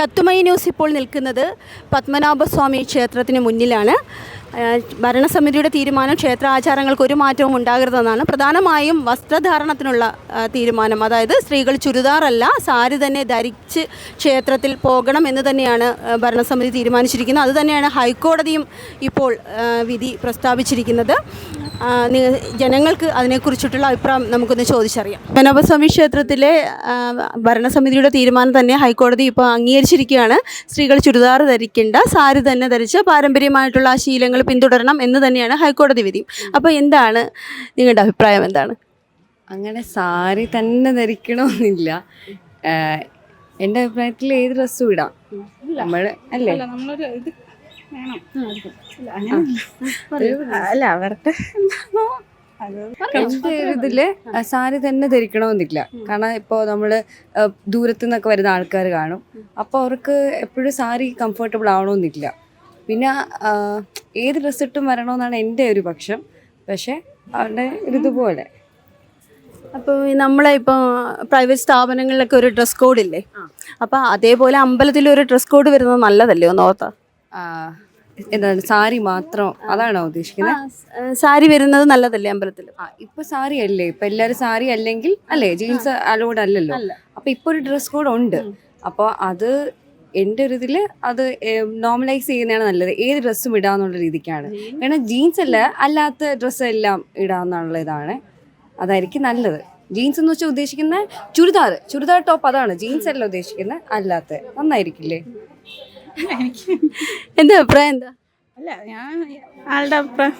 Tatwamayi news ഇപ്പോൾ നിൽക്കുന്നത് പത്മനാഭസ്വാമി ക്ഷേത്രത്തിന് മുന്നിലാണ്. ഭരണസമിതിയുടെ തീരുമാനം ക്ഷേത്ര ആചാരങ്ങൾക്ക് ഒരു മാറ്റവും ഉണ്ടാകരുതെന്നാണ്. പ്രധാനമായും വസ്ത്രധാരണത്തിനുള്ള തീരുമാനം, അതായത് സ്ത്രീകൾ ചുരിദാറല്ല സാരി തന്നെ ധരിച്ച് ക്ഷേത്രത്തിൽ പോകണം എന്ന് തന്നെയാണ് ഭരണസമിതി തീരുമാനിച്ചിരിക്കുന്നത്. അതുതന്നെയാണ് ഹൈക്കോടതിയും ഇപ്പോൾ വിധി പ്രസ്താവിച്ചിരിക്കുന്നത്. ജനങ്ങൾക്ക് അതിനെക്കുറിച്ചിട്ടുള്ള അഭിപ്രായം നമുക്കൊന്ന് ചോദിച്ചറിയാം. പത്മനാഭസ്വാമി ക്ഷേത്രത്തിലെ ഭരണസമിതിയുടെ തീരുമാനം തന്നെ ഹൈക്കോടതി ഇപ്പോൾ അംഗീകരിച്ചിരിക്കുകയാണ്. സ്ത്രീകൾ ചുരിദാർ ധരിക്കേണ്ട, സാരി തന്നെ ധരിച്ച് പാരമ്പര്യമായിട്ടുള്ള ആ ശീലങ്ങൾ പിന്തുടരണം എന്ന് തന്നെയാണ് ഹൈക്കോടതി വിധി. അപ്പോൾ എന്താണ് നിങ്ങളുടെ അഭിപ്രായം? എന്താണ്? അങ്ങനെ സാരി തന്നെ ധരിക്കണമെന്നില്ല. എൻ്റെ അഭിപ്രായത്തിൽ ഏത് ഡ്രസ്സും ഇടാം. നമ്മൾ അല്ലേ അല്ല അവരുടെ എൻ്റെ ഇതില് സാരി തന്നെ ധരിക്കണമെന്നില്ല. കാരണം ഇപ്പോൾ നമ്മൾ ദൂരത്തു നിന്നൊക്കെ വരുന്ന ആൾക്കാർ കാണും. അപ്പോൾ അവർക്ക് എപ്പോഴും സാരി കംഫർട്ടബിൾ ആവണമെന്നില്ല. പിന്നെ ഏത് ഡ്രസ്സ് ഇട്ടും വരണമെന്നാണ് എൻ്റെ ഒരു പക്ഷം. പക്ഷേ അവരുടെ ഇതുപോലെ അപ്പോൾ നമ്മളെ ഇപ്പോൾ പ്രൈവറ്റ് സ്ഥാപനങ്ങളിലൊക്കെ ഒരു ഡ്രസ് കോഡ് ഇല്ലേ? അപ്പോൾ അതേപോലെ അമ്പലത്തിലൊരു ഡ്രസ് കോഡ് വരുന്നത് നല്ലതല്ലേ? ഒന്ന് ഓർത്താ എന്താണ് സാരി മാത്രം അതാണോ ഉദ്ദേശിക്കുന്നത്? സാരി വരുന്നത് നല്ലതല്ലേ അമ്പലത്തിൽ? ഇപ്പൊ സാരി അല്ലേ, ഇപ്പൊ എല്ലാവരും സാരി അല്ലെങ്കിൽ അല്ലേ, ജീൻസ് അലോഡ് അല്ലല്ലോ. അപ്പൊ ഇപ്പൊ ഒരു ഡ്രസ് കോഡ് ഉണ്ട്. അപ്പോൾ അത് എൻ്റെ ഒരു ഇതിൽ അത് നോർമലൈസ് ചെയ്യുന്നതാണ് നല്ലത്. ഏത് ഡ്രസ്സും ഇടാന്നുള്ള രീതിക്കാണ്. കാരണം ജീൻസ് അല്ല, അല്ലാത്ത ഡ്രസ്സ് എല്ലാം ഇടാന്നുള്ള ഇതാണ്. അതായിരിക്കും നല്ലത്. ജീൻസ് എന്ന് വെച്ചാൽ ഉദ്ദേശിക്കുന്ന ചുരിദാർ ടോപ്പ്, അതാണ് ജീൻസ് അല്ല ഉദ്ദേശിക്കുന്നത്. അല്ലാത്ത നന്നായിരിക്കില്ലേ? എൻ്റെ അഭിപ്രായം എന്താ? അല്ല ഞാൻ ആളുടെ അഭിപ്രായം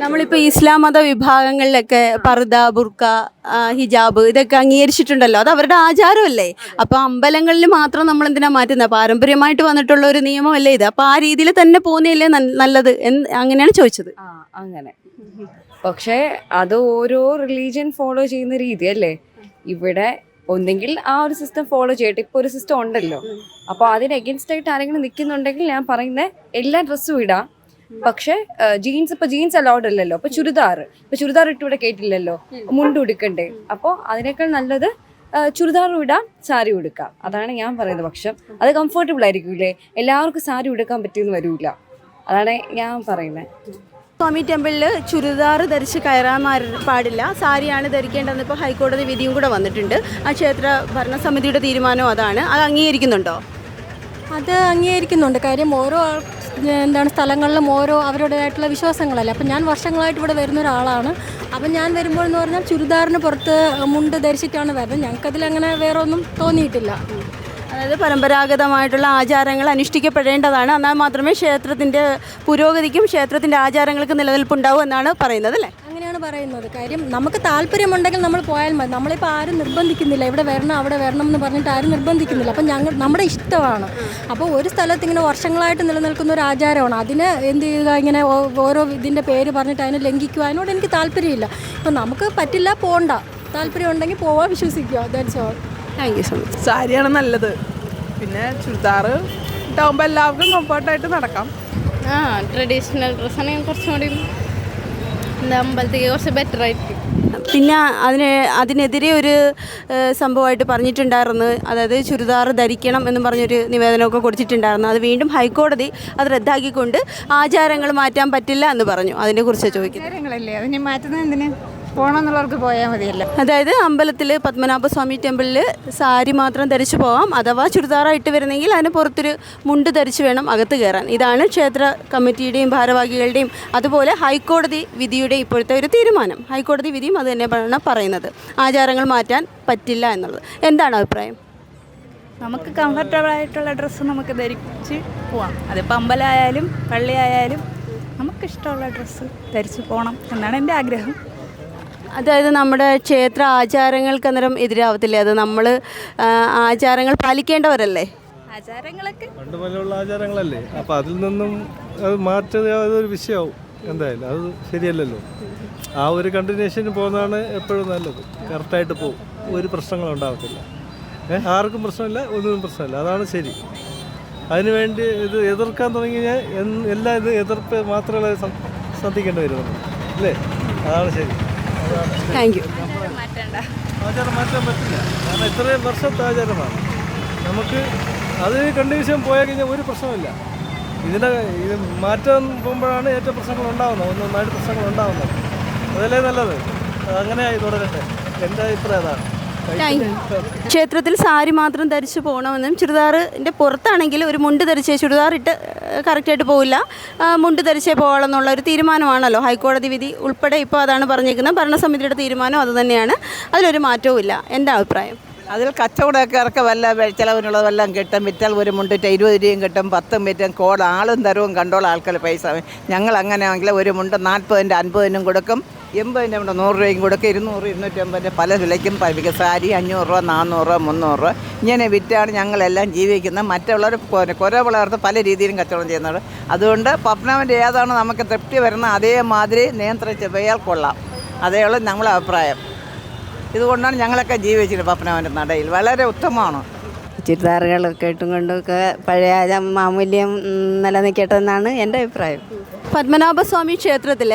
നമ്മളിപ്പോൾ ഇസ്ലാം മത വിഭാഗങ്ങളിലൊക്കെ പർദ, ബുർക്ക, ഹിജാബ് ഇതൊക്കെ അംഗീകരിച്ചിട്ടുണ്ടല്ലോ. അത് അവരുടെ ആചാരമല്ലേ? അപ്പോൾ അമ്പലങ്ങളിൽ മാത്രം നമ്മൾ എന്തിനാ മാറ്റുന്നത്? പാരമ്പര്യമായിട്ട് വന്നിട്ടുള്ള ഒരു നിയമമല്ലേ ഇത്? അപ്പോൾ ആ രീതിയിൽ തന്നെ പോകുന്നതല്ലേ നല്ലത്? അങ്ങനെയാണ് ചോദിച്ചത്. അങ്ങനെ പക്ഷേ അത് ഓരോ റിലീജിയൻ ഫോളോ ചെയ്യുന്ന രീതി അല്ലേ. ഇവിടെ ഒന്നെങ്കിൽ ആ ഒരു സിസ്റ്റം ഫോളോ ചെയ്യട്ടെ. ഇപ്പോൾ ഒരു സിസ്റ്റം ഉണ്ടല്ലോ. അപ്പോൾ അതിന് എഗൻസ്റ്റ് ആയിട്ട് ആരെങ്കിലും നിൽക്കുന്നുണ്ടെങ്കിൽ ഞാൻ പറയുന്നത് എല്ലാ ഡ്രസ്സും ഇടാം. പക്ഷേ ജീൻസ് അലൗഡ് അല്ലല്ലോ. അപ്പോൾ ചുരിദാർ ഇട്ട് ഇവിടെ കേട്ടില്ലല്ലോ, മുണ്ട് ഉടുക്കണ്ടേ. അപ്പോൾ അതിനേക്കാൾ നല്ലത് ചുരിദാറും ഇടാം, സാരി ഉടുക്കാം. അതാണ് ഞാൻ പറയുന്നത്. പക്ഷെ അത് കംഫർട്ടബിൾ ആയിരിക്കൂലേ? എല്ലാവർക്കും സാരി ഉടുക്കാൻ പറ്റിയെന്ന് വരില്ല. അതാണ് ഞാൻ പറയുന്നത്. സ്വാമി ടെമ്പിളിൽ ചുരിദാർ ധരിച്ച് കയറാൻ പാടില്ല, സാരിയാണ് ധരിക്കേണ്ടതെന്ന് ഇപ്പോൾ ഹൈക്കോടതി വിധിയും കൂടെ വന്നിട്ടുണ്ട്. ആ ക്ഷേത്ര ഭരണസമിതിയുടെ തീരുമാനം അതാണ്. അത് അംഗീകരിക്കുന്നുണ്ടോ? അത് അംഗീകരിക്കുന്നുണ്ട്. കാര്യം ഓരോ സ്ഥലങ്ങളിലും ഓരോ അവരുടേതായിട്ടുള്ള വിശ്വാസങ്ങളല്ലേ. അപ്പം ഞാൻ വർഷങ്ങളായിട്ട് ഇവിടെ വരുന്ന ഒരാളാണ്. അപ്പം ഞാൻ വരുമ്പോൾ എന്ന് പറഞ്ഞാൽ ചുരിദാറിന് പുറത്ത് മുണ്ട് ധരിച്ചിട്ടാണ് വരുന്നത്. ഞങ്ങൾക്കതിലങ്ങനെ വേറെ ഒന്നും തോന്നിയിട്ടില്ല. അതായത് പരമ്പരാഗതമായിട്ടുള്ള ആചാരങ്ങൾ അനുഷ്ഠിക്കപ്പെടേണ്ടതാണ്. എന്നാൽ മാത്രമേ ക്ഷേത്രത്തിൻ്റെ പുരോഗതിക്കും ക്ഷേത്രത്തിൻ്റെ ആചാരങ്ങൾക്ക് നിലനിൽപ്പുണ്ടാവും എന്നാണ് പറയുന്നത് അല്ലേ? അങ്ങനെയാണ് പറയുന്നത്. കാര്യം നമുക്ക് താല്പര്യമുണ്ടെങ്കിൽ നമ്മൾ പോയാൽ മതി. നമ്മളിപ്പോൾ ആരും നിർബന്ധിക്കുന്നില്ല, ഇവിടെ വരണം അവിടെ വരണം എന്ന് പറഞ്ഞിട്ട് ആരും നിർബന്ധിക്കുന്നില്ല. അപ്പം നമ്മുടെ ഇഷ്ടമാണ്. അപ്പോൾ ഒരു സ്ഥലത്ത് ഇങ്ങനെ വർഷങ്ങളായിട്ട് നിലനിൽക്കുന്ന ഒരു ആചാരമാണ്. അതിന് എന്ത് ചെയ്യുക, ഇങ്ങനെ ഓരോ ഇതിൻ്റെ പേര് പറഞ്ഞിട്ട് അതിനെ ലംഘിക്കുക, അതിനോട് എനിക്ക് താല്പര്യമില്ല. ഇപ്പം നമുക്ക് പറ്റില്ല, പോകണ്ട. താല്പര്യം ഉണ്ടെങ്കിൽ പോവാൻ വിശ്വസിക്കുക. That's all. Thank you so much. സാരിയാണ് നല്ലത്. പിന്നെ ചുരിദാർ ഇട്ടാകുമ്പോൾ എല്ലാവർക്കും കംഫർട്ടായിട്ട് നടക്കാം. ട്രഡീഷണൽ ഡ്രസ്സാണെങ്കിൽ കുറച്ചും കൂടി അമ്പലത്തേക്ക് കുറച്ച് ബെറ്റർ ആയിരിക്കും. പിന്നെ അതിനെതിരെ ഒരു സംഭവമായിട്ട് പറഞ്ഞിട്ടുണ്ടായിരുന്നു. അതായത് ചുരിദാർ ധരിക്കണം എന്നും പറഞ്ഞൊരു നിവേദനമൊക്കെ കൊടുത്തിട്ടുണ്ടായിരുന്നു. അത് വീണ്ടും ഹൈക്കോടതി അത് റദ്ദാക്കിക്കൊണ്ട് ആചാരങ്ങൾ മാറ്റാൻ പറ്റില്ല എന്ന് പറഞ്ഞു. അതിനെക്കുറിച്ച് ചോദിക്കുന്നത്. ആചാരങ്ങളല്ലേ, അതിനെ മാറ്റുന്നത് എന്തിന്? പോകണമെന്നുള്ളവർക്ക് പോയാൽ മതിയല്ലോ. അതായത് അമ്പലത്തിൽ പത്മനാഭസ്വാമി ടെമ്പിളിൽ സാരി മാത്രം ധരിച്ചു പോകാം. അഥവാ ചുരിദാറായിട്ട് വരുന്നെങ്കിൽ അതിന് പുറത്തൊരു മുണ്ട് ധരിച്ചു വേണം അകത്ത് കയറാൻ. ഇതാണ് ക്ഷേത്ര കമ്മിറ്റിയുടെയും ഭാരവാഹികളുടെയും അതുപോലെ ഹൈക്കോടതി വിധിയുടെ ഇപ്പോഴത്തെ ഒരു തീരുമാനം. ഹൈക്കോടതി വിധിയും അത് തന്നെയാണ് പറയുന്നത്. ആചാരങ്ങൾ മാറ്റാൻ പറ്റില്ല എന്നുള്ളത്. എന്താണ് അഭിപ്രായം? നമുക്ക് കംഫർട്ടബിൾ ആയിട്ടുള്ള ഡ്രസ്സ് നമുക്ക് ധരിച്ച് പോവാം. അതിപ്പോൾ അമ്പലമായാലും പള്ളിയായാലും നമുക്കിഷ്ടമുള്ള ഡ്രസ്സ് ധരിച്ച് പോകണം എന്നാണ് എൻ്റെ ആഗ്രഹം. അതായത് നമ്മുടെ ക്ഷേത്ര ആചാരങ്ങൾക്ക് അന്നേരം എതിരാവത്തില്ലേ? അത് നമ്മൾ ആചാരങ്ങൾ പാലിക്കേണ്ടവരല്ലേ? ആചാരങ്ങളൊക്കെ പണ്ട് മുതലുള്ള ആചാരങ്ങളല്ലേ. അപ്പം അതിൽ നിന്നും അത് മാറ്റുക അതൊരു വിഷയമാവും. എന്തായാലും അത് ശരിയല്ലല്ലോ. ആ ഒരു കണ്ടിന്യൂഷന് പോകുന്നതാണ് എപ്പോഴും നല്ലത്. കറക്റ്റായിട്ട് പോകും, ഒരു പ്രശ്നങ്ങളും ഉണ്ടാകത്തില്ല. ആർക്കും പ്രശ്നമില്ല, ഒന്നും പ്രശ്നമില്ല. അതാണ് ശരി. അതിനുവേണ്ടി ഇത് എതിർക്കാൻ തുടങ്ങി കഴിഞ്ഞാൽ എല്ലാം ഇത് എതിർപ്പ് മാത്രമേ ശ്രദ്ധിക്കേണ്ടി വരുന്നത് അല്ലേ? അതാണ് ശരി. Thank you. ആചാരം മാറ്റാൻ പറ്റില്ല. കാരണം ഇത്രയും വർഷത്തെ ആചാരമാണ്. നമുക്ക് അത് കണ്ടീഷൻ പോയാൽ കഴിഞ്ഞാൽ ഒരു പ്രശ്നമില്ല. ഇത് മാറ്റം പോകുമ്പോഴാണ് ഏറ്റവും പ്രശ്നങ്ങൾ ഉണ്ടാകുന്നത്, ഒന്നൊന്നായിട്ട് പ്രശ്നങ്ങൾ ഉണ്ടാകുന്നത്. അതല്ലേ നല്ലത്, അതങ്ങനെയായി തുടരട്ടെ. എൻ്റെ അഭിപ്രായം അതാണ്. ക്ഷേത്രത്തിൽ സാരി മാത്രം ധരിച്ച് പോകണമെന്നും ചുരിദാറിൻ്റെ പുറത്താണെങ്കിൽ ഒരു മുണ്ട് ധരിച്ചേ ചുരിദാർ ഇട്ട് കറക്റ്റായിട്ട് പോവില്ല, മുണ്ട് ധരിച്ചേ പോകണമെന്നുള്ള ഒരു തീരുമാനമാണല്ലോ ഹൈക്കോടതി വിധി ഉൾപ്പെടെ. ഇപ്പോൾ അതാണ് പറഞ്ഞിരിക്കുന്നത്. ഭരണസമിതിയുടെ തീരുമാനം അതുതന്നെയാണ്, അതിലൊരു മാറ്റവും ഇല്ല. എൻ്റെ അഭിപ്രായം അതിൽ കച്ചവടക്കാർക്ക് വല്ല ചിലവിനുള്ളതെല്ലാം കിട്ടും. വിറ്റാൽ ഒരു മുണ്ടിട്ട് 20 രൂപയും കിട്ടും, 10 വിറ്റും കോഡ് ആളും തരവും കണ്ടോളം ആൾക്കാർ പൈസ. ഞങ്ങൾ അങ്ങനെയാണെങ്കിൽ ഒരു മുണ്ട് 40-ൻ്റെ 50-നും കൊടുക്കും, 80-ൻ്റെ മുണ്ട് 100 രൂപയും കൊടുക്കും, 200, 250 പല വിലയ്ക്കും പഴിപ്പിക്കും. സാരി 500 രൂപ, 400 രൂപ, 300 രൂപ ഇങ്ങനെ വിറ്റാണ് ഞങ്ങളെല്ലാം ജീവിക്കുന്നത്. മറ്റുള്ളവർ കുര വളർത്ത് പല രീതിയിലും കച്ചവടം ചെയ്യുന്നത്. അതുകൊണ്ട് പത്മനാഭൻ്റെ ഏതാണ് നമുക്ക് തൃപ്തി വരുന്നത് അതേമാതിരി നിയന്ത്രിച്ച് പോയാൽ കൊള്ളാം. അതേയുള്ളൂ നമ്മളെ അഭിപ്രായം. ഇതുകൊണ്ടാണ് ഞങ്ങളൊക്കെ ജീവിച്ചിരുന്നത് പത്മനാഭൻ്റെ നടയിൽ. വളരെ ഉത്തമമാണ്. ചുരിദാറുകളൊക്കെ ഇട്ടും കൊണ്ടൊക്കെ പഴയ മാമൂല്യം നിലനിൽക്കട്ടെ എന്നാണ് എൻ്റെ അഭിപ്രായം. പത്മനാഭസ്വാമി ക്ഷേത്രത്തിൽ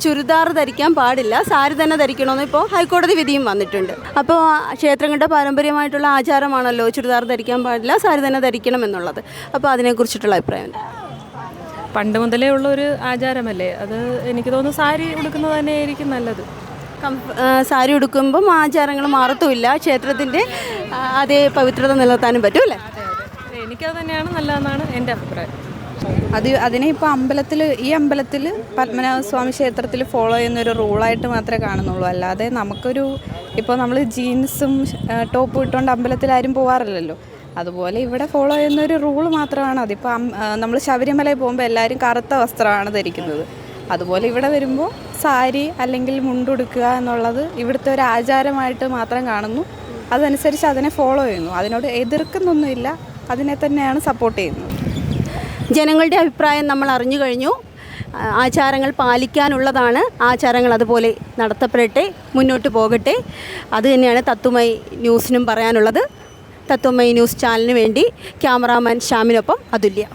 ചുരിദാർ ധരിക്കാൻ പാടില്ല, സാരി തന്നെ ധരിക്കണമെന്ന് ഇപ്പോൾ ഹൈക്കോടതി വിധിയും വന്നിട്ടുണ്ട്. അപ്പോൾ ക്ഷേത്രങ്ങളുടെ പാരമ്പര്യമായിട്ടുള്ള ആചാരമാണല്ലോ ചുരിദാർ ധരിക്കാൻ പാടില്ല, സാരി തന്നെ ധരിക്കണം എന്നുള്ളത്. അപ്പോൾ അതിനെക്കുറിച്ചിട്ടുള്ള അഭിപ്രായം പണ്ട് മുതലേ ഉള്ളൊരു ആചാരമല്ലേ അത്. എനിക്ക് തോന്നുന്നു സാരി ഉടുക്കുന്നത് തന്നെയായിരിക്കും നല്ലത്. സാരി ഉടുക്കുമ്പം ആചാരങ്ങൾ മാറത്തുമില്ല, ക്ഷേത്രത്തിൻ്റെ അതേ പവിത്രത നിലനിർത്താനും പറ്റും അല്ലേ? എനിക്കത് തന്നെയാണ് നല്ലതെന്നാണ് എൻ്റെ അഭിപ്രായം. അതിനെ ഇപ്പോൾ ഈ അമ്പലത്തിൽ പത്മനാഭസ്വാമി ക്ഷേത്രത്തിൽ ഫോളോ ചെയ്യുന്നൊരു റൂളായിട്ട് മാത്രമേ കാണുന്നുള്ളൂ. അല്ലാതെ നമുക്കൊരു ഇപ്പോൾ നമ്മൾ ജീൻസും ടോപ്പും ഇട്ടുകൊണ്ട് അമ്പലത്തിലാരും പോകാറില്ലല്ലോ. അതുപോലെ ഇവിടെ ഫോളോ ചെയ്യുന്നൊരു റൂൾ മാത്രമാണ്. അതിപ്പോൾ നമ്മൾ ശബരിമലയിൽ പോകുമ്പോൾ എല്ലാവരും കറുത്ത വസ്ത്രമാണ് ധരിക്കുന്നത്. അതുപോലെ ഇവിടെ വരുമ്പോൾ സാരി അല്ലെങ്കിൽ മുണ്ടുടുക്കുക എന്നുള്ളത് ഇവിടുത്തെ ഒരു ആചാരമായിട്ട് മാത്രം കാണുന്നു. അതനുസരിച്ച് അതിനെ ഫോളോ ചെയ്യുന്നു. അതിനോട് എതിർക്കുന്നൊന്നുമില്ല, അതിനെ തന്നെയാണ് സപ്പോർട്ട് ചെയ്യുന്നത്. ജനങ്ങളുടെ അഭിപ്രായം നമ്മൾ അറിഞ്ഞു കഴിഞ്ഞു. ആചാരങ്ങൾ പാലിക്കാനുള്ളതാണ്, ആചാരങ്ങൾ അതുപോലെ നടത്തപ്പെടട്ടെ, മുന്നോട്ട് പോകട്ടെ. അതുതന്നെയാണ് തത്വമയി ന്യൂസിനും പറയാനുള്ളത്. തത്വമയി ന്യൂസ് ചാനലിന് വേണ്ടി ക്യാമറാമാൻ ശ്യാമിനൊപ്പം അതുല്യ.